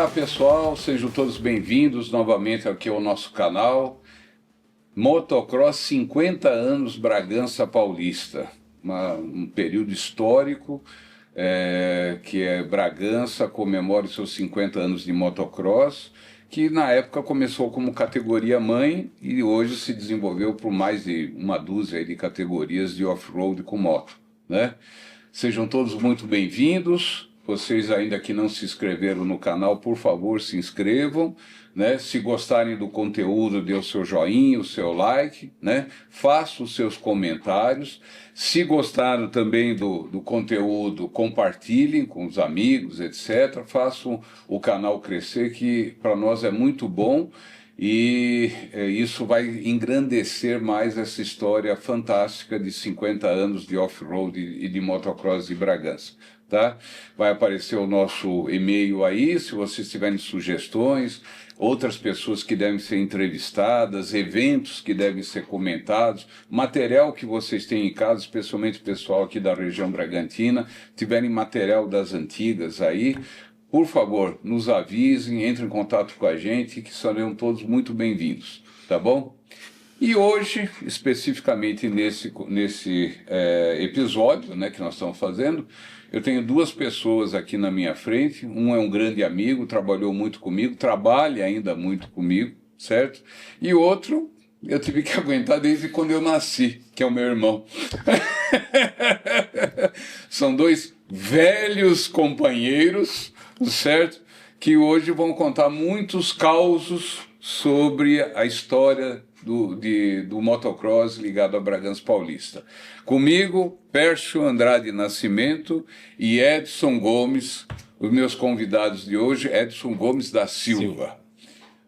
Olá pessoal, sejam todos bem-vindos novamente aqui ao nosso canal Motocross 50 anos Bragança Paulista, um período histórico que Bragança comemora os seus 50 anos de motocross, que na época começou como categoria mãe e hoje se desenvolveu por mais de uma dúzia de categorias de off-road com moto, né? Sejam todos muito bem-vindos. Vocês ainda que não se inscreveram no canal, por favor, se inscrevam, né? Se gostarem do conteúdo, dê o seu joinha, o seu like, né? Façam os seus comentários. Se gostaram também do conteúdo, compartilhem com os amigos, etc. Façam o canal crescer, que para nós é muito bom. E isso vai engrandecer mais essa história fantástica de 50 anos de off-road e de motocross de Bragança. Tá? Vai aparecer o nosso e-mail aí, se vocês tiverem sugestões, outras pessoas que devem ser entrevistadas, eventos que devem ser comentados, material que vocês têm em casa, especialmente o pessoal aqui da região Bragantina, tiverem material das antigas aí, por favor, nos avisem, entrem em contato com a gente, que serão todos muito bem-vindos, tá bom? E hoje, especificamente nesse episódio, né, que nós estamos fazendo, eu tenho duas pessoas aqui na minha frente. Um é um grande amigo, trabalhou muito comigo, trabalha ainda muito comigo, certo? E outro, eu tive que aguentar desde quando eu nasci, que é o meu irmão. São dois velhos companheiros, certo? Que hoje vão contar muitos causos sobre a história do motocross ligado a Bragança Paulista. Comigo, Pércio Andrade Nascimento e Edson Gomes, os meus convidados de hoje, Edson Gomes da Silva.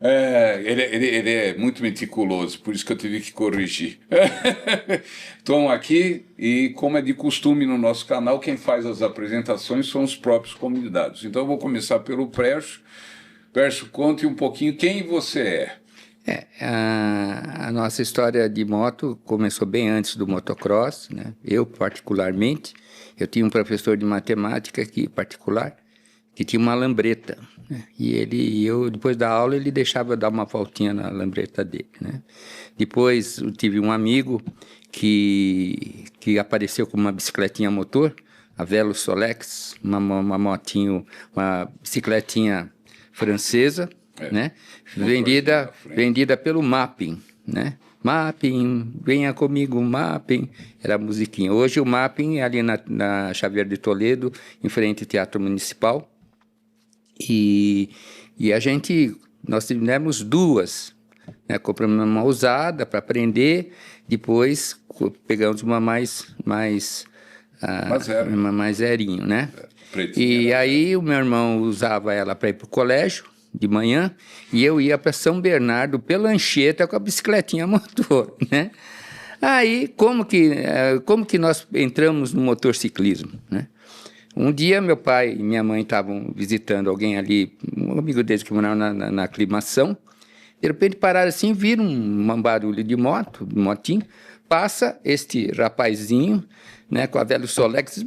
Ele é muito meticuloso, por isso que eu tive que corrigir. Estão aqui e, como é de costume no nosso canal, quem faz as apresentações são os próprios convidados. Então eu vou começar pelo Pércio. Pércio, conte um pouquinho quem você é. A nossa história de moto começou bem antes do motocross, né? Eu, particularmente, eu tinha um professor de matemática particular que tinha uma lambreta, né? E eu, depois da aula, ele deixava eu dar uma voltinha na lambreta dele, né? Depois eu tive um amigo que apareceu com uma bicicletinha a motor, a Velo Solex, uma bicicletinha francesa, né? Vendida pelo Mapping, né? Mapping, venha comigo, Mapping, era a musiquinha. Hoje o Mapping é ali na Xavier de Toledo, em frente ao Teatro Municipal. E nós tivemos duas, né? Compramos uma usada para aprender, depois pegamos uma mais zerinho, né? E aí o meu irmão usava ela para ir para o colégio de manhã, e eu ia para São Bernardo pela Anchieta com a bicicletinha a motor, né? Aí, como que nós entramos no motociclismo, né? Um dia, meu pai e minha mãe estavam visitando alguém ali, um amigo deles que morava na aclimação, de repente pararam assim, viram um barulho de motinho, passa este rapazinho, né, com a Velo Solex,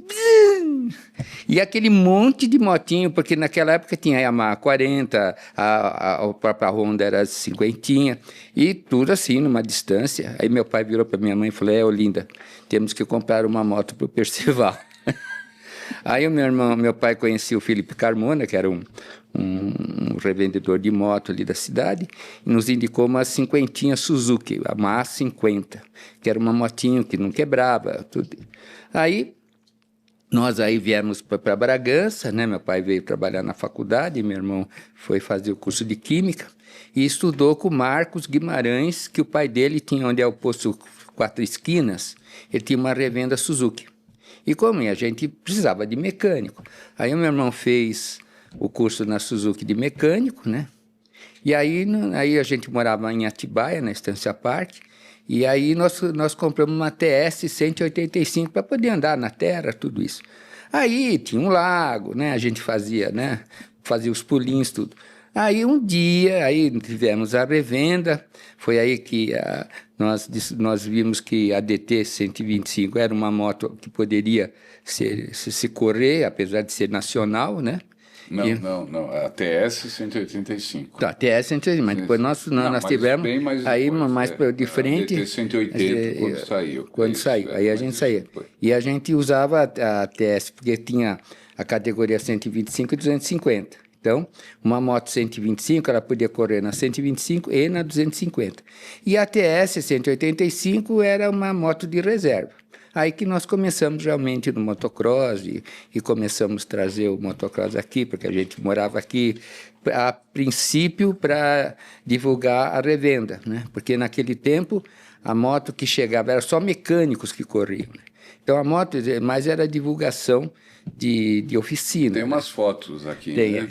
e aquele monte de motinho, porque naquela época tinha a Yamaha 40, a própria Honda era 50, e tudo assim, numa distância. Aí meu pai virou para minha mãe e falou: Olinda, temos que comprar uma moto para o Percival. Aí meu pai conhecia o Felipe Carmona, que era um revendedor de moto ali da cidade, e nos indicou uma 50 Suzuki, a MA 50, que era uma motinho que não quebrava, tudo. Nós viemos para Bragança, né? Meu pai veio trabalhar na faculdade, meu irmão foi fazer o curso de Química, e estudou com o Marcos Guimarães, que o pai dele tinha, onde é o posto Quatro Esquinas, ele tinha uma revenda Suzuki. E como a gente precisava de mecânico, aí o meu irmão fez o curso na Suzuki de mecânico, né? E aí a gente morava em Atibaia, na Estância Parque, e aí nós compramos uma TS 185 para poder andar na terra, tudo isso. Aí tinha um lago, né? A gente fazia os pulinhos, tudo. Aí um dia, tivemos a revenda, foi aí que nós vimos que a DT 125 era uma moto que poderia se correr, apesar de ser nacional, né? Não. A TS 185. Tá, TS 185, mas depois nós tivemos, bem mais aí depois, mais de frente... A DT 180 quando saiu. Quando saiu, aí a gente saía. E a gente usava a TS, porque tinha a categoria 125 e 250. Então, uma moto 125, ela podia correr na 125 e na 250. E a TS 185 era uma moto de reserva. Aí que nós começamos realmente no motocross e começamos a trazer o motocross aqui, porque a gente morava aqui, a princípio, para divulgar a revenda, né? Porque naquele tempo a moto que chegava era só mecânicos que corriam, né? Então a moto, mas era divulgação de oficina. Tem umas fotos aqui, Tem. Né?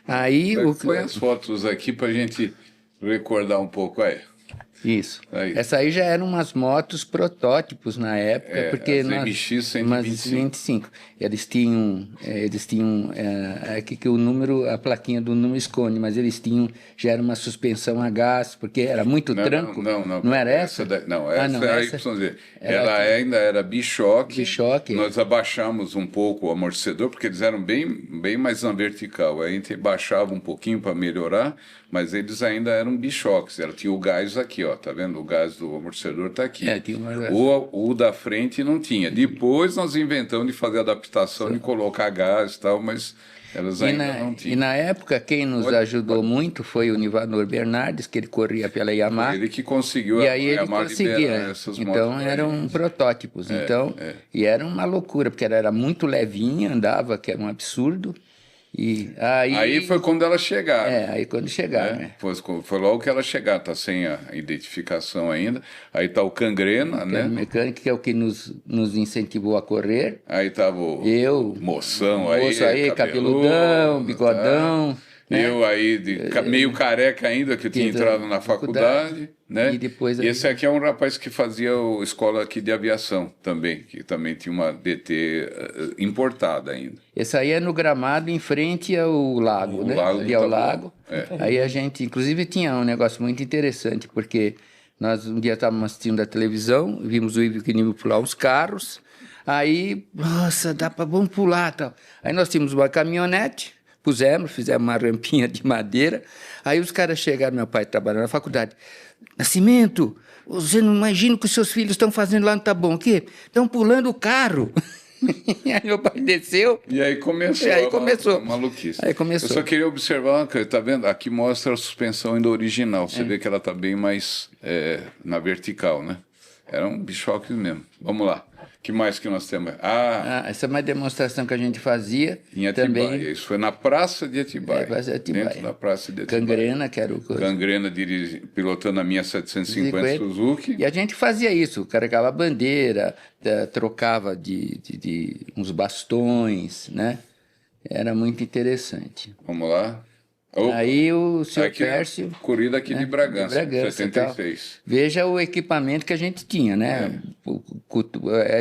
Aí põe as fotos aqui para a gente recordar um pouco aí. Isso. Aí. Essa aí já eram umas motos protótipos na época, porque as MX 125. Eles tinham que o número, a plaquinha do número esconde, mas eles tinham, já era uma suspensão a gás, porque era muito tranco. Não era essa? Essa era a YZ. Ela ainda era bichoque. Bichoque. Nós abaixamos um pouco o amortecedor, porque eles eram bem mais na vertical. Aí a gente baixava um pouquinho para melhorar, mas eles ainda eram bichoques. Ela tinha o gás aqui, ó, tá vendo? O gás do amortecedor tá aqui. Tinha uma... o da frente não tinha. Depois nós inventamos de fazer adaptação, de colocar gás e tal, mas elas ainda não tinham. E na época, quem nos ajudou muito foi o Nivanor Bernardes, que ele corria pela Yamaha. Foi ele que conseguiu e aí ele conseguia. Essas então motos eram protótipos. E era uma loucura, porque ela era muito levinha, andava, que era um absurdo. E aí foi quando elas chegaram. Aí quando chegaram. Foi logo que elas chegaram, tá sem a identificação ainda. Aí tá o Cangrena, né? O mecânico, que é o que nos incentivou a correr. Aí tava o moço aí, cabeludão, bigodão. Tá. Eu aí, meio careca ainda, que eu tinha entrado na faculdade, né? E esse aqui é um rapaz que fazia escola aqui de aviação também, que também tinha uma DT importada ainda. Esse aí é no Gramado, em frente ao lago, né? Ali ao lago. Aí a gente, inclusive, tinha um negócio muito interessante, porque nós um dia estávamos assistindo a televisão, vimos o Ivo Quinimo pular os carros, aí, nossa, vamos pular, tal. Aí nós tínhamos uma caminhonete, fizemos uma rampinha de madeira. Aí os caras chegaram, meu pai trabalhando na faculdade. Nascimento, você não imagina o que os seus filhos estão fazendo lá no Taboão? O quê? Estão pulando o carro. Aí meu pai desceu. E aí começou. A maluquice. Aí começou. Eu só queria observar uma coisa, tá vendo? Aqui mostra a suspensão ainda original. Você vê que ela tá bem mais na vertical, né? Era um bichoque mesmo. Vamos lá. Que mais que nós temos? Essa é uma demonstração que a gente fazia. Em Atibaia. Também. Isso foi na Praça de Atibaia. Dentro da Praça de Atibaia. Cangrena, que era o... Cangrena pilotando a minha 750 Suzuki. E a gente fazia isso, carregava a bandeira, trocava de uns bastões, né? Era muito interessante. Vamos lá. Aí o senhor Pércio... Corrida aqui de Bragança, 76. Veja o equipamento que a gente tinha, né?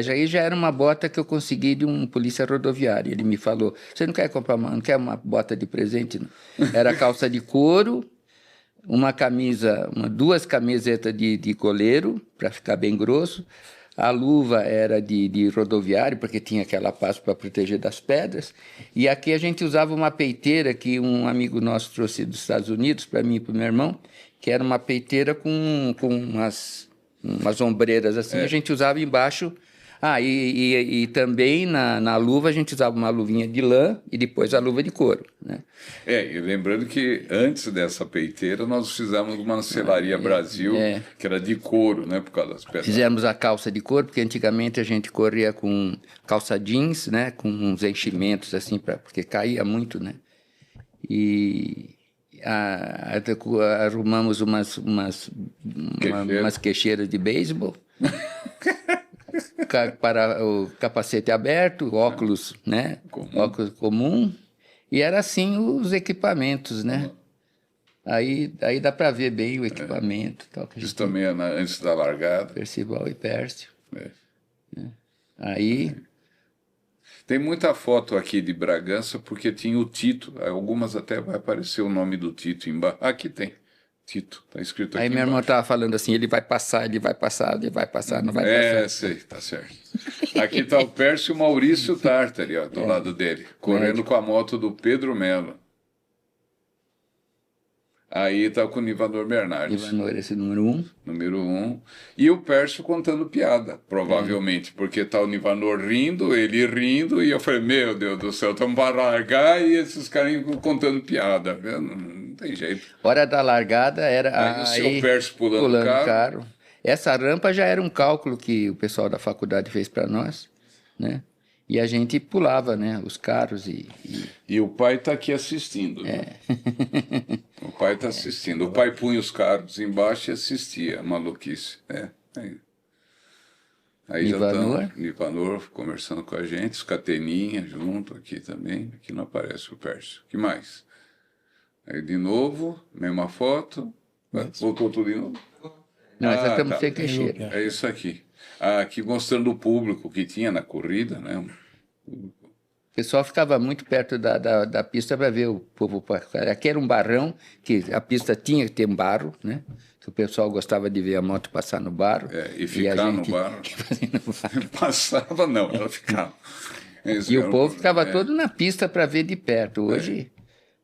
Aí já era uma bota que eu consegui de um polícia rodoviário. Ele me falou, você não quer comprar não quer uma bota de presente? Não? Era calça de couro, duas camisetas de coleiro, para ficar bem grosso. A luva era de rodoviário, porque tinha aquela pasta para proteger das pedras. E aqui a gente usava uma peiteira que um amigo nosso trouxe dos Estados Unidos para mim e para o meu irmão, que era uma peiteira com umas ombreiras assim. A gente usava embaixo. E também na luva a gente usava uma luvinha de lã e depois a luva de couro, né? E lembrando que antes dessa peiteira nós fizemos uma Ancelaria Brasil, que era de couro, né, por causa das pedras. Fizemos a calça de couro, porque antigamente a gente corria com calça jeans, né, com uns enchimentos assim, porque caía muito, né? E arrumamos umas queixeiras de beisebol. Para o capacete aberto, óculos, né? Óculos comum. E era assim os equipamentos, né? Aí dá para ver bem o equipamento. Tal, que isso também é antes da largada. Percival e Pércio. Aí... Tem muita foto aqui de Bragança, porque tinha o Tito. Algumas até vai aparecer o nome do Tito embaixo. Aqui tem. Tito, tá escrito aqui Aí minha irmã estava falando assim, ele vai passar, não vai passar. Sei, tá certo. Aqui está o Pércio Maurício Tartari, ó, do lado dele, correndo com a moto do Pedro Melo. Aí está com o Nivanor Bernardes. Nivanor, esse número 1. Número 1. E o Pércio contando piada, provavelmente, porque está o Nivanor rindo, ele rindo, e eu falei, meu Deus do céu, estamos para largar e esses caras contando piada. Não tem jeito. Hora da largada era... Aí o seu Pércio pulando carro. Essa rampa já era um cálculo que o pessoal da faculdade fez para nós, né? E a gente pulava, né, os carros E o pai está aqui assistindo. Né? O pai está assistindo. O pai punha os carros embaixo e assistia, maluquice. Aí Nivanor. Já está Nivanor conversando com a gente, os Cateninha junto aqui também. Aqui não aparece o Pércio. O que mais? Aí de novo, mesma foto. Voltou tudo de novo? Não, nós estamos sem queixeira. É isso aqui. Aqui mostrando o público que tinha na corrida, né? O pessoal ficava muito perto da pista para ver o povo passar. Aqui era um barrão, que a pista tinha que ter um barro, né? Que o pessoal gostava de ver a moto passar no barro. E ficar no barro. Passava não, ela ficava. E o povo ficava todo na pista para ver de perto. Hoje,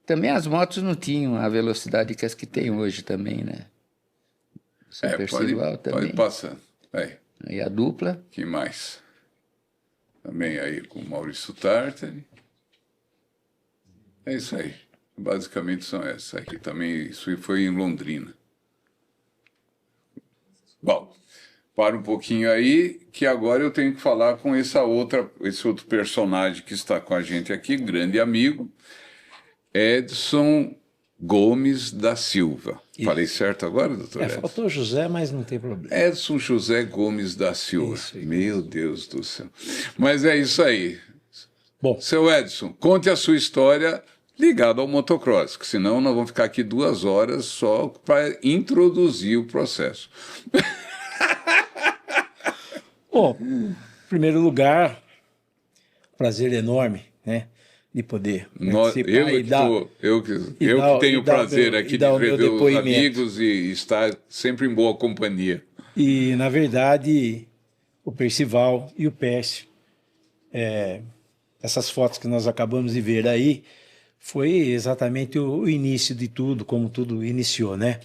também as motos não tinham a velocidade que as que tem hoje também, né? Pode passar. E a dupla. Que mais? Também aí com o Maurício Tartari. É isso aí. Basicamente são essas aqui. Também isso foi em Londrina. Bom, para um pouquinho aí, que agora eu tenho que falar com esse outro personagem que está com a gente aqui, grande amigo, Edson Gomes da Silva. Isso. Falei certo agora, doutor Edson? Faltou José, mas não tem problema. Edson José Gomes da Silva. Isso. Meu Deus do céu. Mas é isso aí. Bom, seu Edson, conte a sua história ligada ao motocross, que senão nós vamos ficar aqui 2 horas só para introduzir o processo. Bom, em primeiro lugar, prazer enorme, né? De poder participar eu que tenho o prazer aqui de rever os amigos e estar sempre em boa companhia. E, na verdade, o Percival e o Pércio, essas fotos que nós acabamos de ver aí, foi exatamente o início de tudo, como tudo iniciou, né?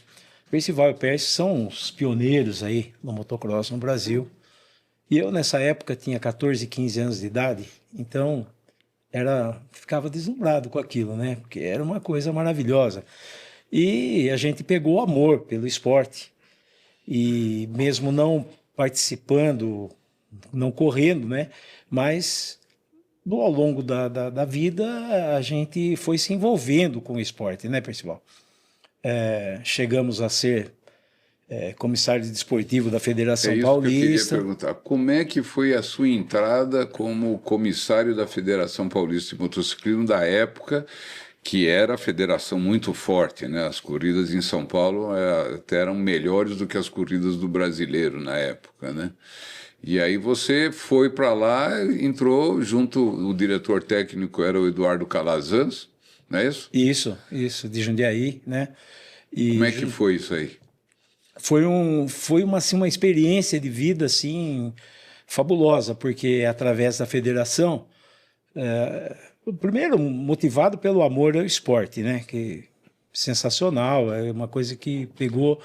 O Percival e o Pércio são os pioneiros aí no motocross no Brasil. E eu, nessa época, tinha 14, 15 anos de idade, então... ficava deslumbrado com aquilo, né? Porque era uma coisa maravilhosa. E a gente pegou amor pelo esporte. E mesmo não participando, não correndo, né? Mas ao longo da vida a gente foi se envolvendo com o esporte, né, Percival? Chegamos a ser comissário desportivo da Federação Paulista. Que eu queria perguntar. Como é que foi a sua entrada como comissário da Federação Paulista de Motociclismo da época, que era a federação muito forte, né? As corridas em São Paulo até eram melhores do que as corridas do brasileiro na época, né? E aí você foi para lá, entrou junto, o diretor técnico era o Eduardo Calazans, não é isso? Isso, de Jundiaí, né? E como é que foi isso aí? Foi uma experiência de vida assim, fabulosa, porque através da federação, primeiro motivado pelo amor ao esporte, né? Que sensacional, é uma coisa que pegou,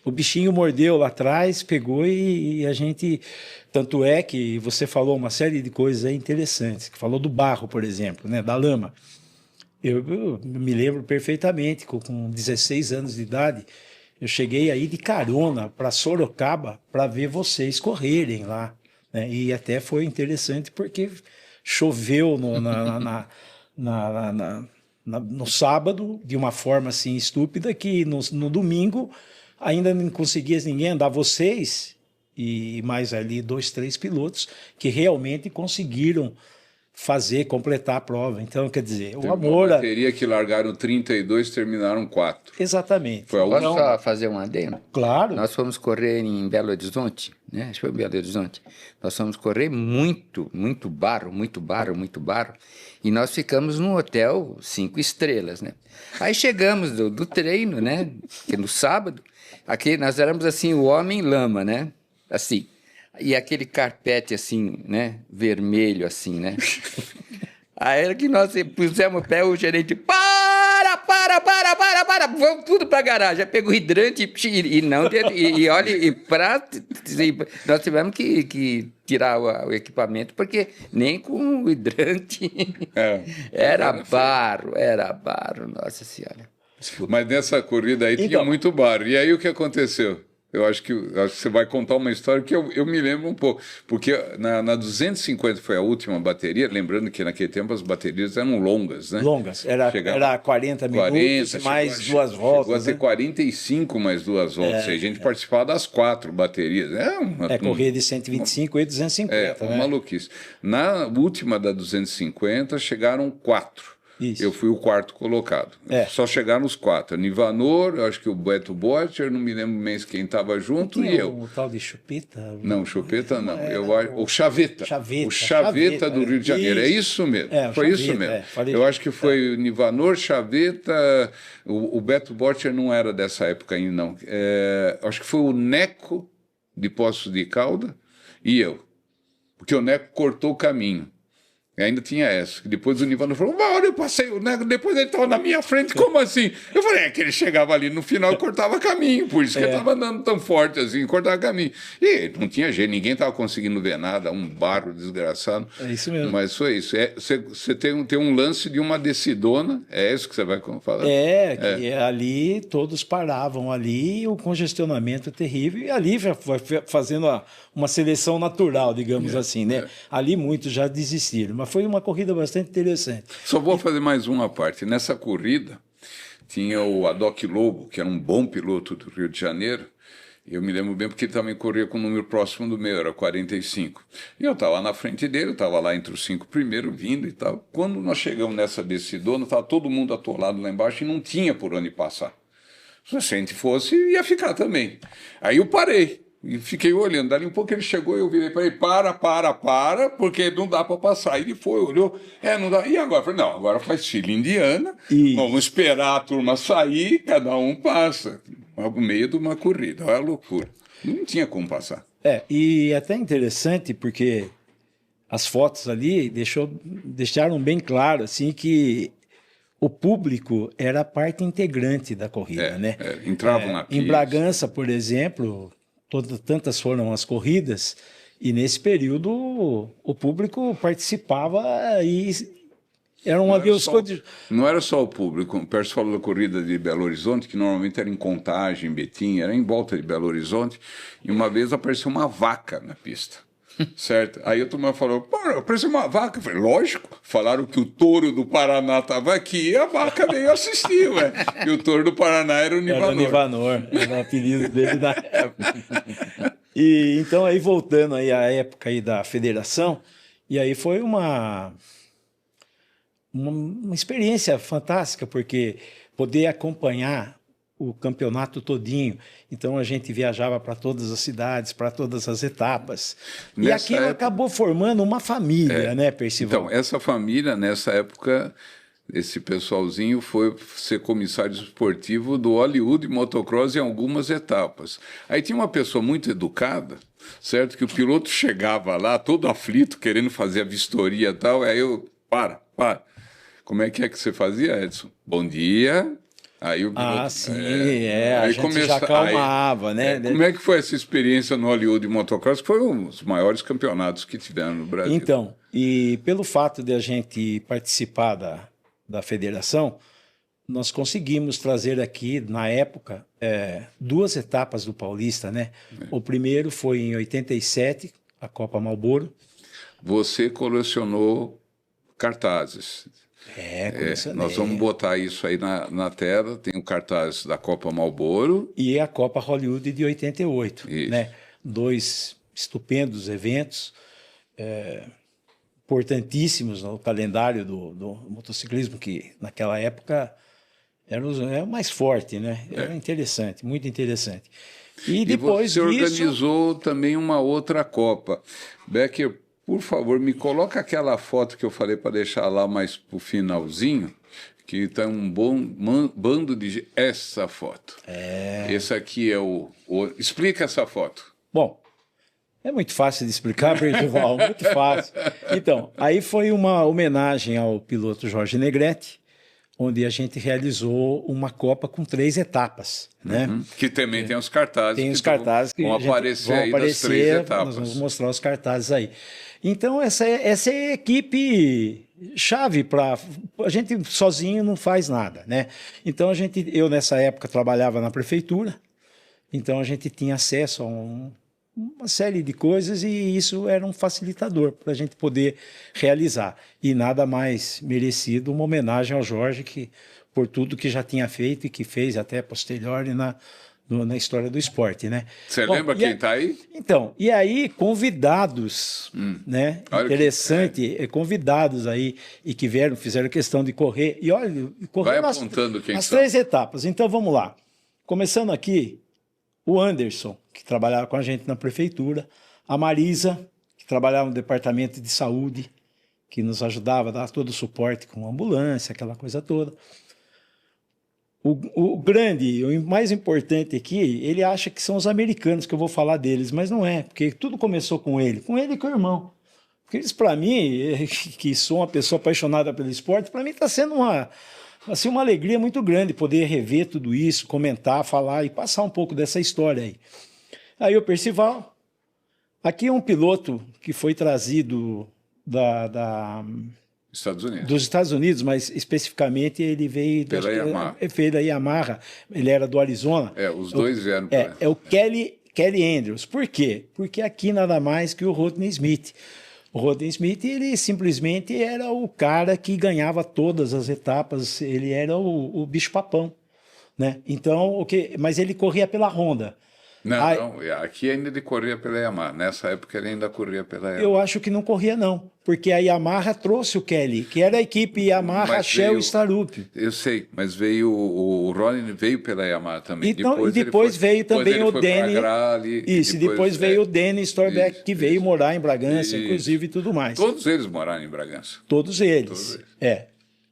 o bichinho mordeu lá atrás, pegou e a gente, tanto é que você falou uma série de coisas interessantes, que falou do barro, por exemplo, né? Da lama. Eu me lembro perfeitamente, com 16 anos de idade, eu cheguei aí de carona para Sorocaba para ver vocês correrem lá, né? E até foi interessante porque choveu no sábado de uma forma assim estúpida que no domingo ainda não conseguia ninguém andar, vocês e mais ali 2, 3 pilotos que realmente conseguiram completar a prova. Então, quer dizer, Teve o amor... Uma bateria que largaram 32, terminaram 4. Exatamente. Foi a Posso última? só fazer um adendo? Claro. Nós fomos correr em Belo Horizonte, né? Acho que foi em Belo Horizonte. Nós fomos correr muito barro, e nós ficamos num hotel 5 estrelas, né? Aí chegamos do treino, né? Que no sábado, aqui nós éramos assim, o homem lama, né? Assim. E aquele carpete assim, né? Vermelho assim, né? Aí que nós pusemos o pé, o gerente, para, vamos tudo para a garagem. Já pegou hidrante e não, e olha, nós tivemos que tirar o equipamento, porque nem com o hidrante era barro, nossa senhora. Mas nessa corrida aí tinha Então, muito barro. E aí o que aconteceu? Eu acho que você vai contar uma história que eu me lembro um pouco. Porque na 250 foi a última bateria, lembrando que naquele tempo as baterias eram longas, né? Longas, era 40 minutos mais 2 voltas. Chegou a ter 45 mais 2 voltas. E a gente participava das 4 baterias. Corria de 125 e 250. Uma maluquice. Na última da 250 chegaram 4. Isso. Eu fui o 4º colocado. Só chegaram os 4. Nivanor, eu acho que o Beto Botcher, não me lembro mais quem estava junto, e eu. O tal de Chupeta? Não, Chupeta não. O Chaveta. Chaveta. O Chaveta do Rio de Janeiro. É isso mesmo. Foi Chaveta, isso mesmo. Eu acho que foi Nivanor, Chaveta. O Beto Botcher não era dessa época ainda, não. Acho que foi o Neco de Poços de Calda e eu. Porque o Neco cortou o caminho. E ainda tinha essa. Depois o Nivanor falou, olha, eu passei o Neco, depois ele estava na minha frente, como assim? Eu falei, que ele chegava ali no final e cortava caminho, por isso que ele estava andando tão forte assim, cortava caminho. E não tinha jeito, ninguém estava conseguindo ver nada, um barro desgraçado. É isso mesmo. Mas foi isso. Você tem um lance de uma decidona, é isso que você vai falar? Que ali todos paravam ali, o congestionamento terrível, e ali foi fazendo uma seleção natural, digamos assim, né? Ali muitos já desistiram, mas foi uma corrida bastante interessante. Só vou fazer mais uma parte. Nessa corrida, tinha o Adoc Lobo, que era um bom piloto do Rio de Janeiro. Eu me lembro bem porque ele também corria com um número próximo do meu, era 45. E eu estava na frente dele, eu estava lá entre os 5 primeiros, vindo e tal. Quando nós chegamos nessa decidona, estava todo mundo atolado lá embaixo e não tinha por onde passar. Se a gente fosse, ia ficar também. Aí eu parei. E fiquei olhando, dali um pouco ele chegou e eu virei para ele, para, porque não dá para passar. Ele foi, olhou, não dá. E agora? Eu falei, não, agora faz fila indiana, vamos esperar a turma sair, cada um passa. No meio de uma corrida, olha a loucura. Não tinha como passar. E é até interessante, porque as fotos ali deixaram bem claro, assim, que o público era a parte integrante da corrida, né? Entravam na pista. Em Bragança, por exemplo... Tantas foram as corridas, e nesse período o público participava e eram não era só o público. O Pércio falou da corrida de Belo Horizonte, que normalmente era em Contagem, Betim, era em volta de Belo Horizonte, e uma vez apareceu uma vaca na pista. Certo? Aí a turma falou, apareceu uma vaca. Eu falei, lógico. Falaram que o touro do Paraná estava aqui e a vaca veio assistir, ué. E o touro do Paraná era o Nivanor. Era o Nivanor, era o apelido dele na época. E então aí voltando aí à época aí da federação, e aí foi uma experiência fantástica, porque poder acompanhar o campeonato todinho. Então a gente viajava para todas as cidades, para todas as etapas. E aquilo acabou formando uma família, né, Percival? Então, essa família, nessa época, esse pessoalzinho foi ser comissário esportivo do Hollywood Motocross em algumas etapas. Aí tinha uma pessoa muito educada, certo? Que o piloto chegava lá, todo aflito, querendo fazer a vistoria e tal. Aí eu, para. Como é que você fazia, Edson? Bom dia. Aí o piloto, sim, a gente já acalmava, né? Como é que foi essa experiência no Hollywood Motocross? Foi um dos maiores campeonatos que tiveram no Brasil. Então, e pelo fato de a gente participar da federação, nós conseguimos trazer aqui, na época, 2 etapas do Paulista, né? O primeiro foi em 87, a Copa Marlboro. Você colecionou cartazes. Nós vamos botar isso aí na tela. Tem o cartaz da Copa Marlboro. E a Copa Hollywood de 88. Né? 2 estupendos eventos. importantíssimos no calendário do motociclismo, que naquela época era o mais forte, né? Era interessante, muito interessante. E depois você disso... organizou também uma outra Copa. Becker, por favor, me coloca aquela foto que eu falei para deixar lá mais para o finalzinho, que está um bom bando de... Essa foto. Esse aqui é Explica essa foto. Bom, é muito fácil de explicar, Percival, muito fácil. Então, aí foi uma homenagem ao piloto Jorge Negrete, onde a gente realizou uma Copa com 3 etapas, né? Que também tem os cartazes. Tem os cartazes que vão aparecer aí das 3 etapas. Nós vamos mostrar os cartazes aí. Então, essa é a equipe chave para... A gente sozinho não faz nada, né? Então, eu nessa época trabalhava na prefeitura, então a gente tinha acesso a uma série de coisas e isso era um facilitador para a gente poder realizar. E nada mais merecido uma homenagem ao Jorge por tudo que já tinha feito e que fez até posterior na história do esporte, né? Você lembra quem está aí? Então, e aí convidados, né? Olha interessante, convidados aí e que fizeram questão de correr. E olha, vai apontando quem as são. 3 etapas. Então vamos lá. Começando aqui, o Anderson, que trabalhava com a gente na prefeitura, a Marisa, que trabalhava no departamento de saúde, que nos ajudava a dar todo o suporte com ambulância, aquela coisa toda. O grande, o mais importante aqui, ele acha que são os americanos que eu vou falar deles, mas não é, porque tudo começou com ele e com o irmão. Porque eles, para mim, que sou uma pessoa apaixonada pelo esporte, para mim está sendo uma alegria muito grande poder rever tudo isso, comentar, falar e passar um pouco dessa história aí. Aí o Percival, aqui é um piloto que foi trazido dos Estados Unidos, mas especificamente ele veio da Yamaha, ele era do Arizona. Os dois vieram para lá. É o Kelly Andrews. Por quê? Porque aqui nada mais que o Rodney Smith. O Rodney Smith, ele simplesmente era o cara que ganhava todas as etapas, ele era o bicho-papão, né? Então, mas ele corria pela Honda. Não, aqui ainda ele corria pela Yamaha. Nessa época ele ainda corria pela Yamaha. Eu acho que não corria, não. Porque a Yamaha trouxe o Kelly, que era a equipe Yamaha, Shell e Starup. Eu sei, mas o Ronnie veio pela Yamaha também. Então, depois veio também o Danny. Isso, depois veio o Danny Storbeck, que veio morar em Bragança, inclusive, e tudo mais. Todos eles moraram em Bragança. Todos eles.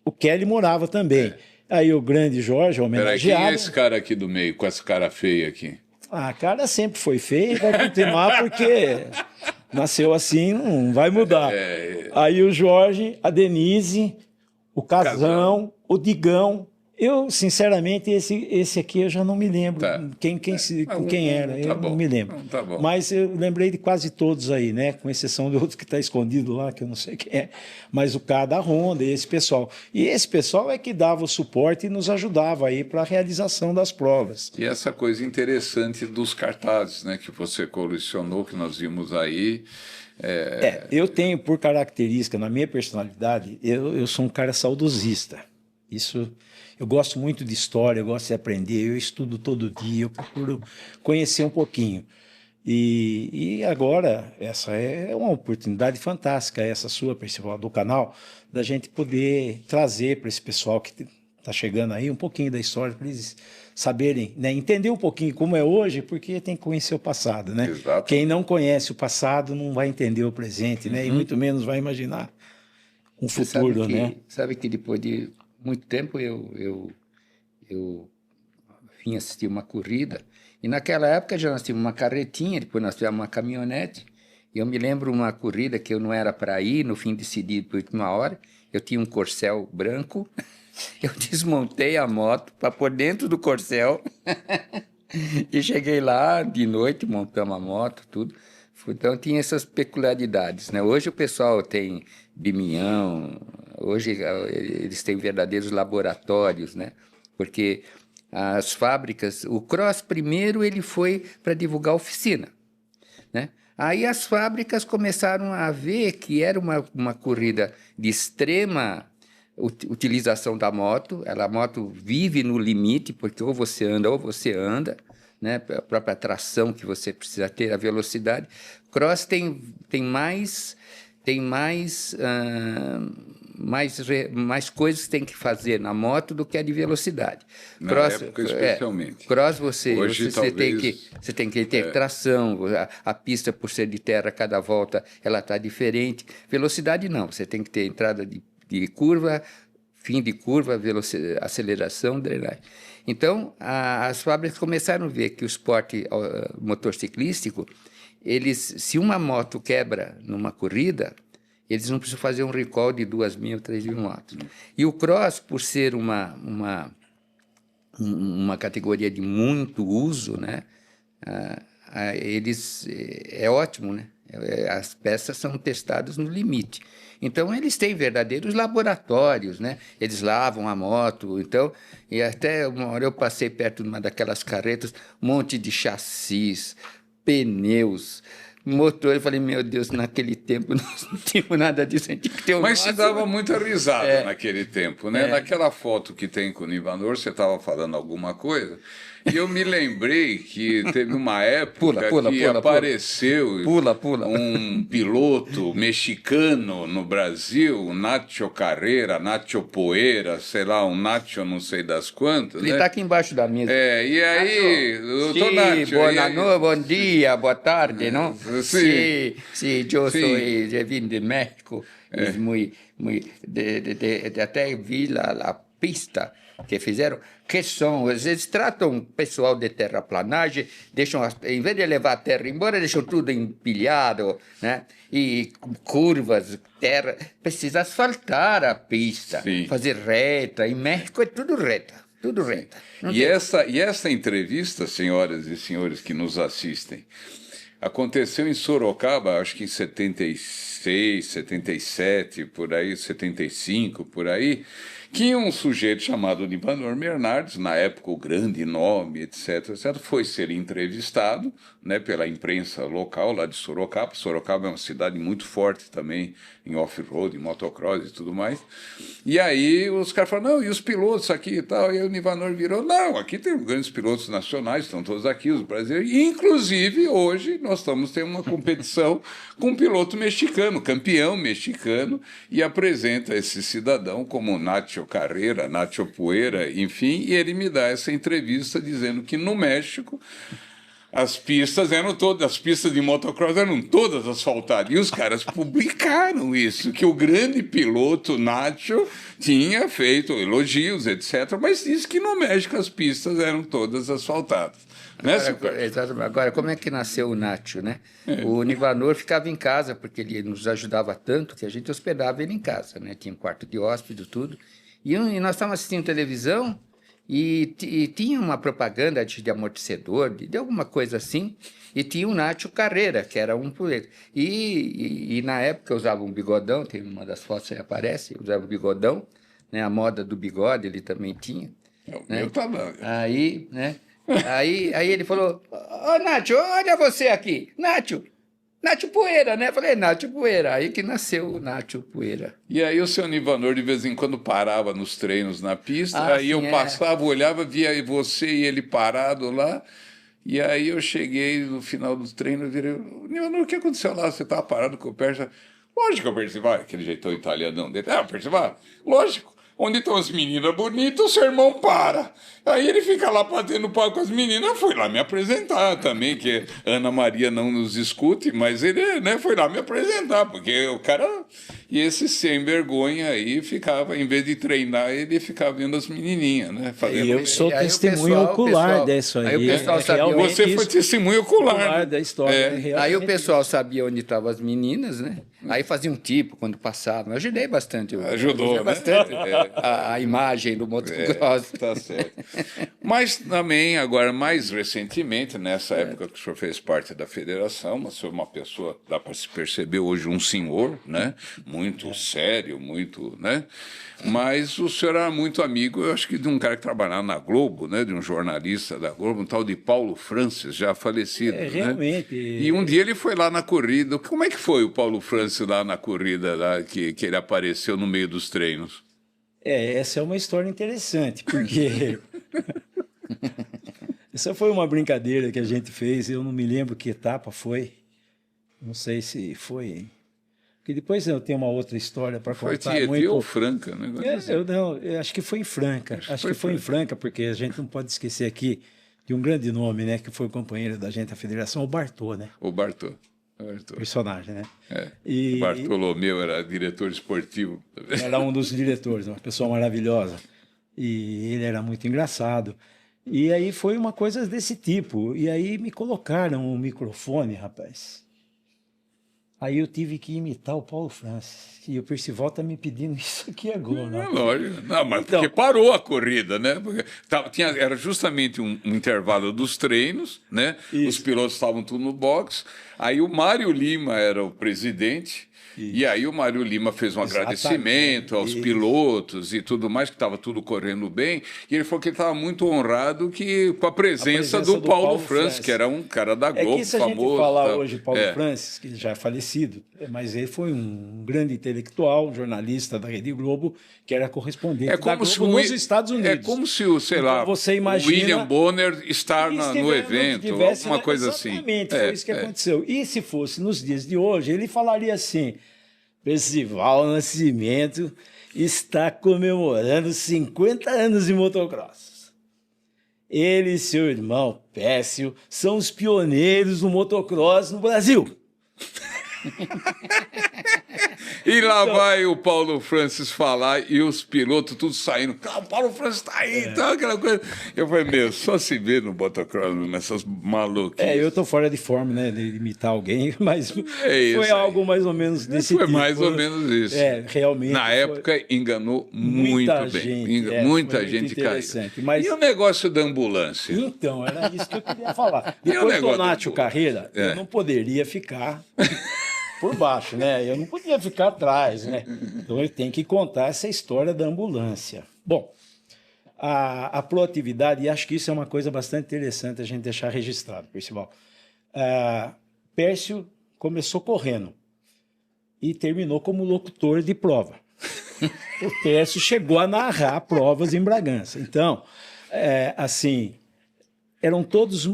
O Kelly morava também. Aí o grande Jorge, homenageado. Quem é esse cara aqui do meio, com essa cara feia aqui? A cara sempre foi feia e vai continuar porque nasceu assim, não vai mudar. Aí o Jorge, a Denise, o Casão, o Digão. Eu, sinceramente, esse aqui eu já não me lembro quem era, eu não me lembro. Tá bom. Mas eu lembrei de quase todos aí, né? Com exceção de outro que está escondido lá, que eu não sei quem é. Mas o cara da Honda, esse pessoal. E esse pessoal é que dava o suporte e nos ajudava aí para a realização das provas. E essa coisa interessante dos cartazes, né? Que você colecionou, que nós vimos aí. Eu tenho por característica, na minha personalidade, eu sou um cara saudosista. Isso... Eu gosto muito de história, eu gosto de aprender, eu estudo todo dia, eu procuro conhecer um pouquinho. E agora, essa é uma oportunidade fantástica, essa sua, Percival, do canal, da gente poder trazer para esse pessoal que está chegando aí um pouquinho da história, para eles saberem, né, entender um pouquinho como é hoje, porque tem que conhecer o passado, né? Exato. Quem não conhece o passado não vai entender o presente, né? E muito menos vai imaginar um futuro, né? Sabe que depois de muito tempo eu vim assistir uma corrida, e naquela época já nós tínhamos uma carretinha, depois nós tivemos uma caminhonete, e eu me lembro uma corrida que eu não era para ir, no fim decidi por última hora, eu tinha um Corcel branco, eu desmontei a moto para pôr dentro do Corcel, e cheguei lá de noite, montamos a moto, tudo. Então tinha essas peculiaridades, né? Hoje o pessoal tem biminhão, hoje eles têm verdadeiros laboratórios, né? Porque as fábricas, o Cross primeiro ele foi para divulgar oficina, né? Aí as fábricas começaram a ver que era uma corrida de extrema utilização da moto, a moto vive no limite, porque ou você anda, né? A própria tração que você precisa ter, a velocidade. Cross tem mais tem mais coisas que tem que fazer na moto do que a de velocidade. Na época, especialmente. Cross, você talvez... você tem que ter tração, a pista, por ser de terra, cada volta ela está diferente. Velocidade, não. Você tem que ter entrada de curva, fim de curva, aceleração, drenagem. Então, as fábricas começaram a ver que o esporte motociclístico, se uma moto quebra numa corrida, eles não precisam fazer um recall de 2.000, 3.000 motos. E o cross, por ser uma categoria de muito uso, né? É ótimo, né? As peças são testadas no limite. Então, eles têm verdadeiros laboratórios, né? Eles lavam a moto, então... E até uma hora eu passei perto de uma daquelas carretas, um monte de chassis, pneus, motor. Eu falei, meu Deus, naquele tempo nós não tínhamos nada disso, a gente tinha que ter Mas se dava muita risada naquele tempo, né? Naquela foto que tem com o Nivanor, você estava falando alguma coisa... E eu me lembrei que teve uma época que apareceu um piloto mexicano no Brasil, Nacho Carreira, Nacho Poeira, sei lá, um Nacho não sei das quantas. Ele está aqui embaixo da mesa. E aí, doutor Nacho... Bom dia, boa tarde, não? Sim. Sim, eu vim de México, até vi a pista que fizeram, que são, eles tratam o pessoal de terraplanagem, deixam, em vez de levar a terra embora, deixam tudo empilhado, né? E curvas, terra, precisa asfaltar a pista, fazer reta, em México é tudo reta. Tudo reta. E essa entrevista, senhoras e senhores que nos assistem, aconteceu em Sorocaba, acho que em 76, 77, por aí, 75, por aí, que um sujeito chamado Nivanor Bernardes, na época o grande nome, etc., foi ser entrevistado, né, pela imprensa local lá de Sorocaba. Sorocaba é uma cidade muito forte também em off-road, em motocross e tudo mais. E aí os caras falaram, não, e os pilotos aqui e tal? E aí o Nivanor virou, não, aqui tem grandes pilotos nacionais, estão todos aqui, os brasileiros. E, inclusive, hoje nós estamos tendo uma competição com um piloto mexicano, campeão mexicano, e apresenta esse cidadão como Nacho Carreira, Nacho Poeira, enfim, e ele me dá essa entrevista dizendo que no México as pistas de motocross eram todas asfaltadas. E os caras publicaram isso, que o grande piloto Nacho tinha feito elogios, etc., mas disse que no México as pistas eram todas asfaltadas. Agora, como é que nasceu o Nacho, né? O Nivanor ficava em casa, porque ele nos ajudava tanto que a gente hospedava ele em casa, né? Tinha um quarto de hóspede, tudo. E nós estávamos assistindo televisão e tinha uma propaganda de amortecedor, de alguma coisa assim, e tinha o Nacho Carreira, que era um por ele. E na época eu usava um bigodão, tem uma das fotos aí aparece, eu usava um bigodão, né? A moda do bigode ele também tinha. Meu tamanho. Aí, né? Aí ele falou, Nacho, olha você aqui, Nacho Poeira, né? Falei, Nacho Poeira. Aí que nasceu o Nacho Poeira. E aí o seu Nivanor de vez em quando parava nos treinos na pista, aí eu passava, olhava, via você e ele parado lá, e aí eu cheguei no final do treino e virei, Nivanor, o que aconteceu lá? Você estava parado com o Persa? Lógico, Percival, aquele jeitão italianão dele. Percival, lógico. Onde estão as meninas bonitas, o seu irmão para. Aí ele fica lá batendo pau com as meninas. Foi lá me apresentar também, que Ana Maria não nos escute, mas ele, né, foi lá me apresentar, porque o cara... E esse sem vergonha aí ficava, em vez de treinar, ele ficava vendo as menininhas, né? Fazendo... E eu sou testemunho ocular disso aí. Aí o pessoal sabia... Você foi testemunho ocular da história. Aí o pessoal sabia onde estavam as meninas, né? Aí fazia um tipo quando passavam. Eu ajudei bastante. Ajudou, né? Bastante a imagem do motocross. Tá certo. Mas também, agora, mais recentemente, nessa época que o senhor fez parte da federação, mas o senhor é uma pessoa, dá para se perceber hoje, um senhor, né? Muito sério, muito, né? Mas o senhor era muito amigo, eu acho que de um cara que trabalhava na Globo, né? De um jornalista da Globo, um tal de Paulo Francis, já falecido, né? Realmente. E um dia ele foi lá na corrida. Como é que foi o Paulo Francis lá na corrida, lá, que ele apareceu no meio dos treinos? Essa é uma história interessante, porque essa foi uma brincadeira que a gente fez, eu não me lembro que etapa foi, não sei se foi, que depois eu tenho uma outra história para Foi contar. Tietê ou Franca, né? Eu acho que foi em Franca. Acho que foi em Franca, porque a gente não pode esquecer aqui de um grande nome, né? Que foi o companheiro da gente da federação, o Bartô, né? O Bartô. Personagem, né? O Bartolomeu era diretor esportivo. Era um dos diretores, uma pessoa maravilhosa. E ele era muito engraçado. E aí foi uma coisa desse tipo. E aí me colocaram um microfone, rapaz. Aí eu tive que imitar o Paulo Francis. E o Percival tá me pedindo isso aqui agora. É lógico. Não, mas então, porque parou a corrida, né? Porque era justamente um intervalo dos treinos, né? Isso. Os pilotos estavam tudo no box. Aí o Mário Lima era o presidente. Isso. E aí o Mário Lima fez um agradecimento aos pilotos e tudo mais, que estava tudo correndo bem. E ele falou que ele estava muito honrado com a presença do Paulo Francis, que era um cara da Globo, que se famoso. A gente falar hoje Paulo Francis, que já é falecido, mas ele foi um grande intelectual, um jornalista da Rede Globo, que era correspondente da Globo nos Estados Unidos. É como se o William Bonner estar no evento, alguma coisa assim. Exatamente, foi isso que aconteceu. E se fosse nos dias de hoje, ele falaria assim: Percival Nascimento está comemorando 50 anos de motocross. Ele e seu irmão Pécio são os pioneiros do motocross no Brasil. E lá vai o Paulo Francis falar e os pilotos tudo saindo. O Paulo Francis está aí, então, aquela coisa. Eu falei, só se vê no motocross, nessas maluquices. Eu tô fora de forma, né, de imitar alguém, mas foi algo mais ou menos desse tipo. Foi mais ou menos isso. Realmente. Na época enganou muito bem. Muita gente caiu. Mas... E o negócio da ambulância? Então, era isso que eu queria falar. Depois do Nátio Carreira, eu não poderia ficar por baixo, né? Eu não podia ficar atrás, né? Então ele tem que contar essa história da ambulância. Bom, a proatividade, e acho que isso é uma coisa bastante interessante a gente deixar registrado, Percival. Pércio começou correndo e terminou como locutor de prova. O Pércio chegou a narrar provas em Bragança. Então, assim, eram todos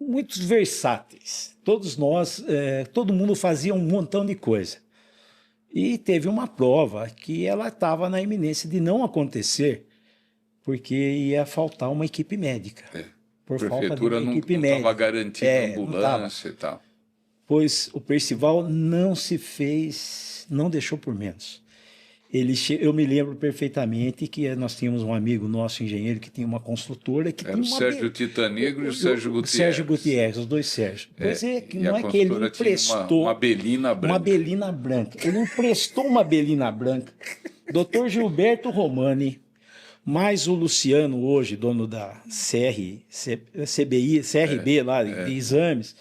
muito versáteis. Todos nós, todo mundo fazia um montão de coisa. E teve uma prova que ela estava na iminência de não acontecer, porque ia faltar uma equipe médica. Por falta de uma equipe médica. Não estava garantida ambulância e tal. Pois o Percival não se fez, não deixou por menos. Eu me lembro perfeitamente que nós tínhamos um amigo nosso, engenheiro, que tinha uma construtora que era o Sérgio Titanegro e o Sérgio Gutierrez. Sérgio Gutierrez, os dois Sérgio. Pois não é que ele emprestou uma belina branca. Uma belina branca. Ele emprestou uma belina branca. Dr. Gilberto Romani, mais o Luciano, hoje, dono da CRB lá, de exames,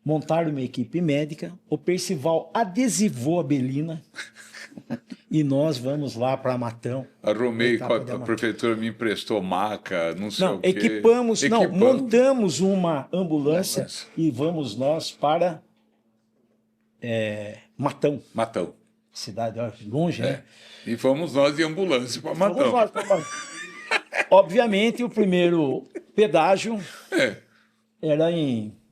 montaram uma equipe médica. O Percival adesivou a belina. E nós vamos lá para Matão. Arrumei, a prefeitura me emprestou maca, não sei o quê. Equipamos, montamos uma ambulância e vamos nós para Matão. Matão. Cidade longe, né? E fomos nós de ambulância para Matão. Obviamente, o primeiro pedágio era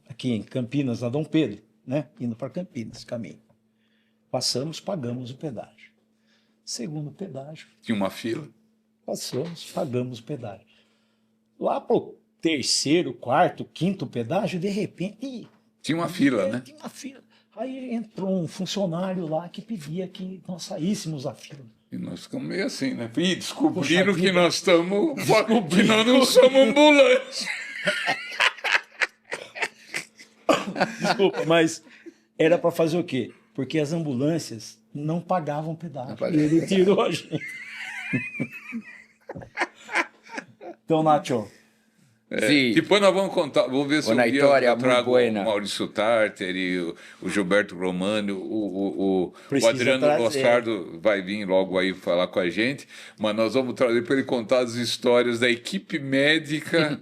aqui em Campinas, na Dom Pedro, né? Indo para Campinas, caminho. Passamos, pagamos o pedágio. Segundo pedágio. Tinha uma fila. Passamos, pagamos o pedágio. Lá para o terceiro, quarto, quinto pedágio, de repente... Tinha uma fila, né? Tinha uma fila. Aí entrou um funcionário lá que pedia que nós saíssemos da fila. E nós ficamos meio assim, né? E descobriram que nós estamos... que nós não somos ambulância. Desculpa, mas era para fazer o quê? Porque as ambulâncias não pagavam pedágio. E ele tirou a gente. Então, Nacho. Depois nós vamos contar, vamos ver se eu trago o Maurício Tarter e o Gilberto Romani, o Adriano Lossardo vai vir logo aí falar com a gente, mas nós vamos trazer para ele contar as histórias da equipe médica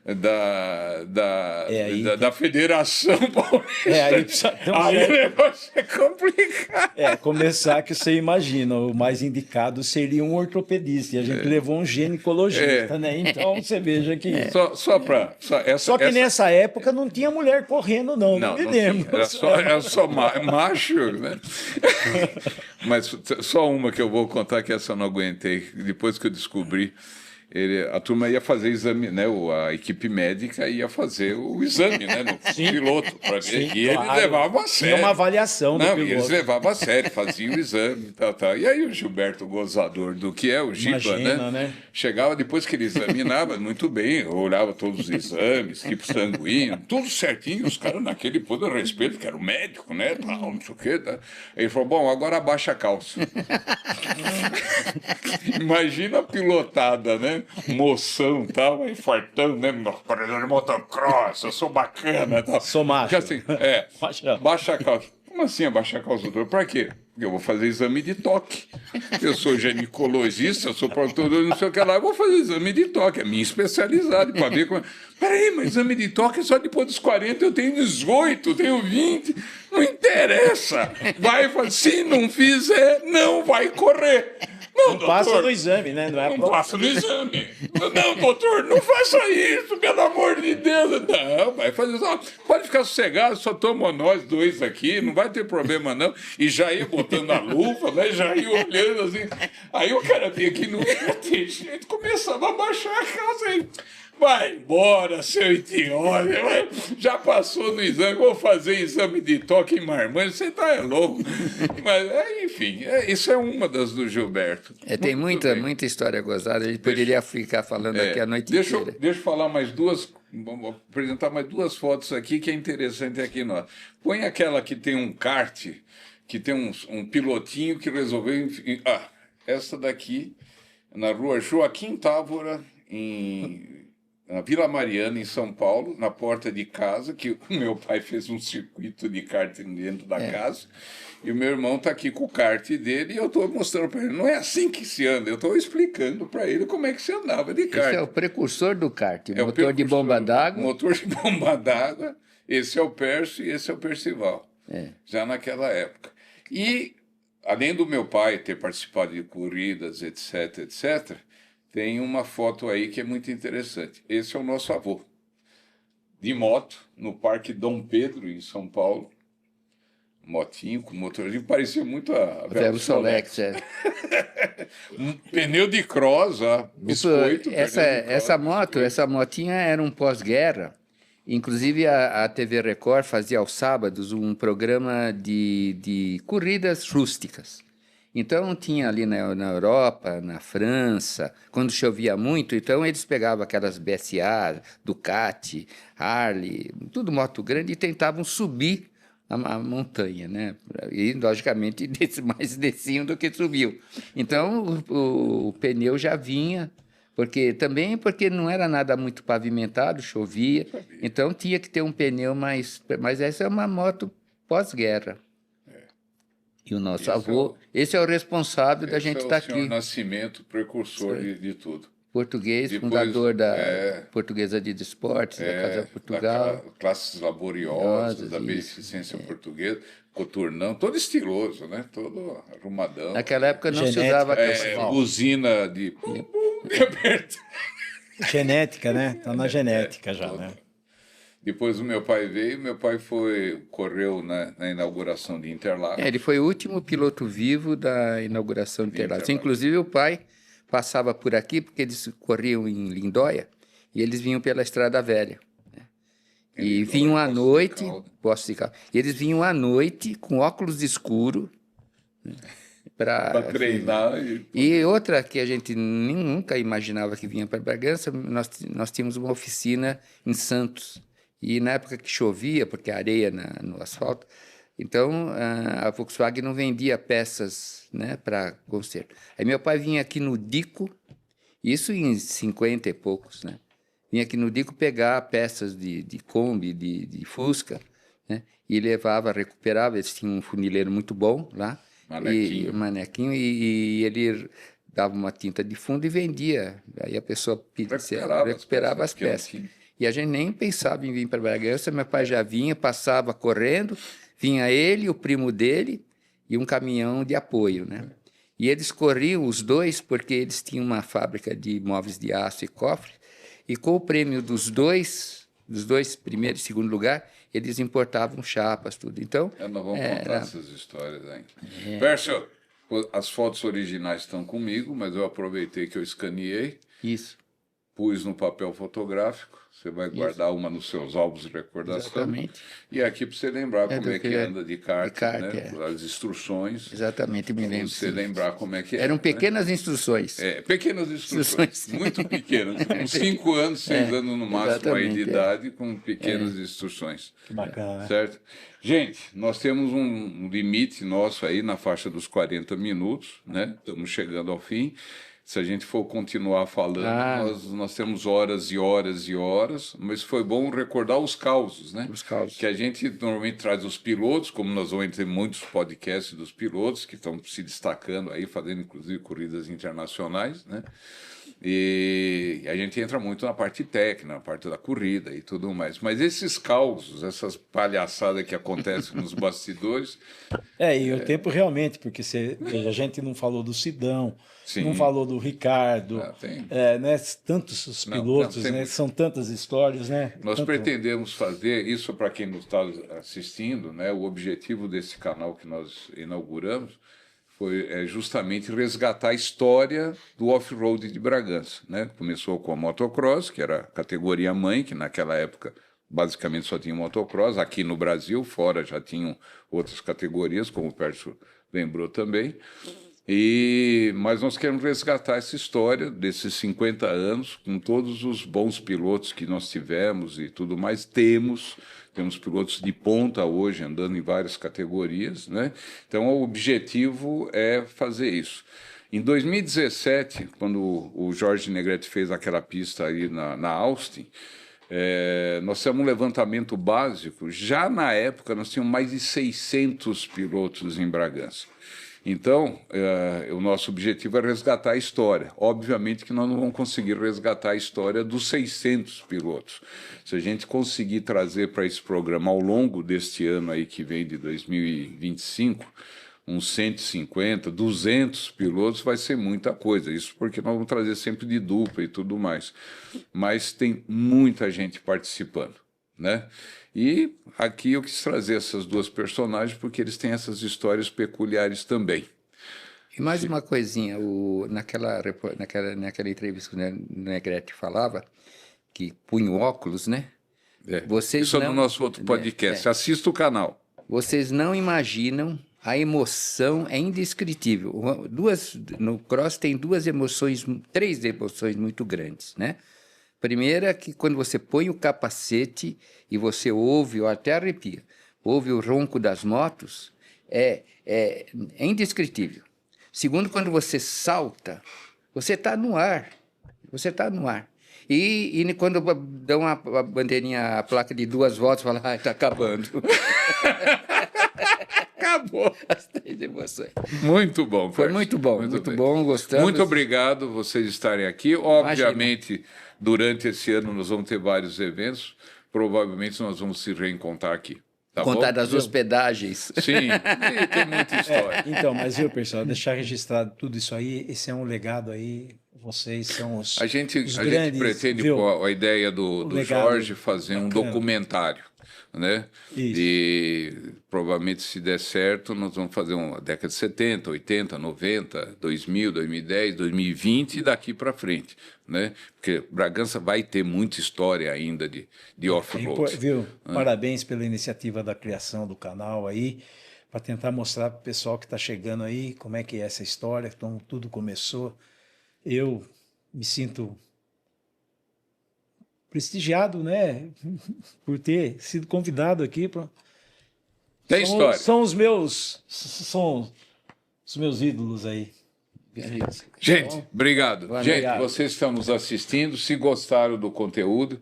da Federação Paulista. Aí precisa ter Aí o negócio é complicado. Começar que você imagina, o mais indicado seria um ortopedista, e a gente levou um ginecologista, né? Então você veja que... Só que nessa época não tinha mulher correndo, não me lembro. Era só macho, né? Mas só uma que eu vou contar, que essa eu não aguentei, depois que eu descobri. A turma ia fazer exame, né? A equipe médica ia fazer o exame, né? No piloto, para ver. Sim, e eles levavam a sério. Tinha uma avaliação do piloto. Eles levavam a sério, faziam o exame, tal. E aí o Gilberto, gozador do que é o Giba, né? Chegava depois que ele examinava muito bem, olhava todos os exames, tipo sanguíneo, tudo certinho. Os caras naquele pôr de respeito, que era o médico, né? Tal, não sei o quê. Tá. Ele falou: bom, agora abaixa a calça. Imagina a pilotada, né? Moção e tal, aí fartando, né? Corredor de motocross, eu sou bacana e tal. Sou macho. Porque assim, baixa a calça. Como assim abaixar a calça, doutor? Pra quê? Porque eu vou fazer exame de toque. Eu sou ginecologista, eu sou proctologista, não sei o que lá, eu vou fazer exame de toque, é minha especialidade, para ver como... Peraí, mas exame de toque é só depois dos 40, eu tenho 18, eu tenho 20, não interessa. Vai, se não fizer, não vai correr. Não passa no exame, né? Não passa no exame. Não, doutor, não faça isso, pelo amor de Deus. Não, vai fazer só. Pode ficar sossegado, só tomamos nós dois aqui, não vai ter problema não. E já ia botando a luva, né? Já ia olhando assim. Aí o cara vinha aqui, não ia ter jeito, começava a baixar a calça aí. Vai embora, seu idiota. Já passou no exame, vou fazer exame de toque em marmanjo, você tá louco. Mas, enfim, isso é uma das do Gilberto. Tem muita história gozada, a gente poderia ficar falando aqui a noite inteira. Deixa eu falar mais duas, vou apresentar mais duas fotos aqui que é interessante aqui. Põe aquela que tem um kart, que tem um pilotinho que resolveu... essa daqui, na rua Joaquim Távora, na Vila Mariana, em São Paulo, na porta de casa, que o meu pai fez um circuito de kart dentro da casa, e o meu irmão está aqui com o kart dele, e eu estou mostrando para ele, não é assim que se anda, eu estou explicando para ele como é que se andava de kart. Esse é o precursor do kart, motor de bomba d'água. Motor de bomba d'água, esse é o Percy e esse é o Percival, já naquela época. E, além do meu pai ter participado de corridas, etc., tem uma foto aí que é muito interessante. Esse é o nosso avô, de moto, no Parque Dom Pedro, em São Paulo. Motinho com motorzinho, parecia muito a Velho Solex. Um pneu de cross, biscoito. Essa motinha era um pós-guerra. Inclusive, a TV Record fazia aos sábados um programa de corridas rústicas. Então, tinha ali na Europa, na França, quando chovia muito, então eles pegavam aquelas BSA, Ducati, Harley, tudo moto grande, e tentavam subir a montanha, né? E, logicamente, mais desciam do que subiam. Então, o pneu já vinha, porque não era nada muito pavimentado, chovia, então tinha que ter um pneu mais... Mas essa é uma moto pós-guerra. E o nosso avô, esse é o responsável da gente estar aqui. Esse é o Sr. Nascimento, precursor de tudo. Português, fundador da Portuguesa de Desportes, da Casa Portugal. Classes laboriosas, da Beneficência Portuguesa, coturnão, todo estiloso, né? Todo arrumadão. Naquela época não se usava... Buzina de... Genética, né? Está na genética já, né? Depois o meu pai veio, correu na inauguração de Interlagos. Ele foi o último piloto vivo da inauguração de Interlagos. Inclusive o pai passava por aqui, porque eles corriam em Lindóia, e eles vinham pela Estrada Velha. Né? E vinham à noite, e eles vinham à noite com óculos escuros, né? Para treinar. E outra que a gente nunca imaginava que vinha para Bragança, nós tínhamos uma oficina em Santos. E na época que chovia, porque a areia no asfalto, então a Volkswagen não vendia peças, né, para conserto. Aí meu pai vinha aqui no Dico, isso em 50 e poucos, né? Vinha aqui no Dico pegar peças de Kombi, de Fusca, né? E levava, recuperava, eles tinham um funileiro muito bom lá, manequinho, e ele dava uma tinta de fundo e vendia. Aí a pessoa recuperava as peças. E a gente nem pensava em vir para Bragança, meu pai já vinha, passava correndo, vinha ele, o primo dele e um caminhão de apoio, né? E eles corriam, os dois, porque eles tinham uma fábrica de móveis de aço e cofre, e com o prêmio dos dois primeiro e segundo lugar, eles importavam chapas, tudo. Então, nós vamos contar essas histórias ainda. Pércio, as fotos originais estão comigo, mas eu aproveitei que eu escaneei. Isso. Pus no papel fotográfico, você vai guardar uma nos seus álbuns de recordação. Exatamente. E aqui para você lembrar como é que anda de kart, né? É. As instruções. Exatamente, me lembro. Você lembrar como é que é. Eram pequenas né? instruções. Pequenas instruções. Muito pequenas. Com 5 anos, 6 anos no máximo aí de idade, com pequenas instruções. Que bacana, né? Certo? Gente, nós temos um limite nosso aí na faixa dos 40 minutos, né? Estamos chegando ao fim. Se a gente for continuar falando, nós temos horas e horas e horas, mas foi bom recordar os causos, né? Os causos. Que a gente normalmente traz os pilotos, como nós vamos ter muitos podcasts dos pilotos que estão se destacando aí, fazendo inclusive corridas internacionais, né? E a gente entra muito na parte técnica, na parte da corrida e tudo mais. Mas esses causos, essas palhaçadas que acontecem nos bastidores... E o tempo realmente, porque a gente não falou do Sidão, não falou do Ricardo, né, tantos os pilotos, né, são tantas histórias, né? Nós pretendemos fazer isso para quem nos está assistindo, né? O objetivo desse canal que nós inauguramos foi justamente resgatar a história do off-road de Bragança, né? Começou com a motocross, que era a categoria mãe, que naquela época basicamente só tinha motocross. Aqui no Brasil, fora já tinham outras categorias, como o Pércio lembrou também. Mas nós queremos resgatar essa história desses 50 anos, com todos os bons pilotos que nós tivemos e tudo mais. Temos pilotos de ponta hoje, andando em várias categorias, né? Então, o objetivo é fazer isso. Em 2017, quando o Jorge Negrete fez aquela pista aí na Austin, nós fizemos um levantamento básico. Já na época, nós tínhamos mais de 600 pilotos em Bragança. Então, o nosso objetivo é resgatar a história. Obviamente que nós não vamos conseguir resgatar a história dos 600 pilotos. Se a gente conseguir trazer para esse programa ao longo deste ano aí que vem de 2025, uns 150, 200 pilotos, vai ser muita coisa. Isso porque nós vamos trazer sempre de dupla e tudo mais. Mas tem muita gente participando, né? E aqui eu quis trazer essas duas personagens porque eles têm essas histórias peculiares também. E mais uma coisinha, naquela entrevista que o Negrete falava, que punha o óculos, né? Isso é no nosso outro podcast. Assista o canal. Vocês não imaginam, a emoção é indescritível. No cross tem três emoções muito grandes, né? Primeira, que quando você põe o capacete e você ouve, ou até arrepia, ouve o ronco das motos, é indescritível. Segundo, quando você salta, você está no ar. Você está no ar. E quando dão a bandeirinha, a placa de 2 voltas, fala, está acabando. Acabou. As 3 emoções. Muito bom. Foi muito bom, muito bom, gostamos. Muito obrigado vocês estarem aqui. Obviamente, durante esse ano nós vamos ter vários eventos. Provavelmente nós vamos se reencontrar aqui. Tá Contar bom? das hospedagens. Sim, tem muita história. Então, mas viu, pessoal, deixar registrado tudo isso aí, esse é um legado aí. Vocês são os A gente grandes, pretende, viu? com a ideia do Jorge, fazer um documentário, né? Isso. E provavelmente, se der certo, nós vamos fazer uma década de 70, 80, 90, 2000, 2010, 2020 e daqui para frente, né? Porque Bragança vai ter muita história ainda de off-road. Viu? Parabéns pela iniciativa da criação do canal aí, para tentar mostrar para o pessoal que está chegando aí como é que é essa história, como tudo começou. Eu me sinto prestigiado, né, por ter sido convidado aqui. Tem história. São os meus ídolos aí. Gente, obrigado. Vocês estão nos assistindo. Se gostaram do conteúdo,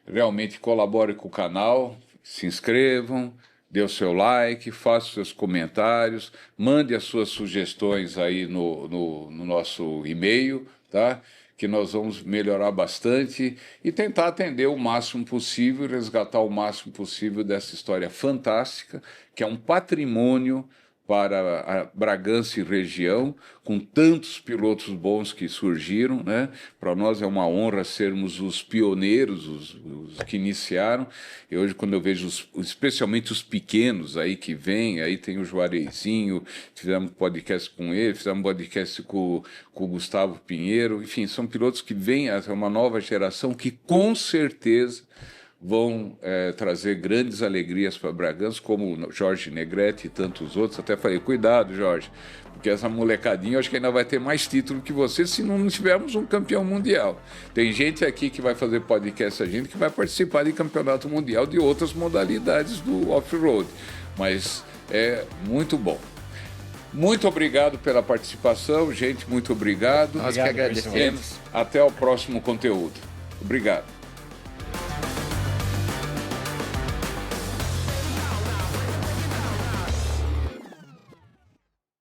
realmente colaborem com o canal, se inscrevam, dê o seu like, faça os seus comentários, mande as suas sugestões aí no nosso e-mail, tá? que nós vamos melhorar bastante e tentar atender o máximo possível e resgatar o máximo possível dessa história fantástica, que é um patrimônio para a Bragança e região, com tantos pilotos bons que surgiram, né? Para nós é uma honra sermos os pioneiros, os que iniciaram. E hoje, quando eu vejo especialmente os pequenos aí que vêm, aí tem o Juareizinho, fizemos podcast com ele, fizemos podcast com o Gustavo Pinheiro, enfim, são pilotos que vêm, é uma nova geração que com certeza vão trazer grandes alegrias para Bragança, como o Jorge Negrete e tantos outros. Até falei, cuidado, Jorge, porque essa molecadinha eu acho que ainda vai ter mais título que você se não tivermos um campeão mundial. Tem gente aqui que vai fazer podcast, a gente que vai participar de campeonato mundial de outras modalidades do off-road, mas é muito bom. Muito obrigado pela participação, gente, muito obrigado. Nós que agradecemos. Até o próximo conteúdo. Obrigado.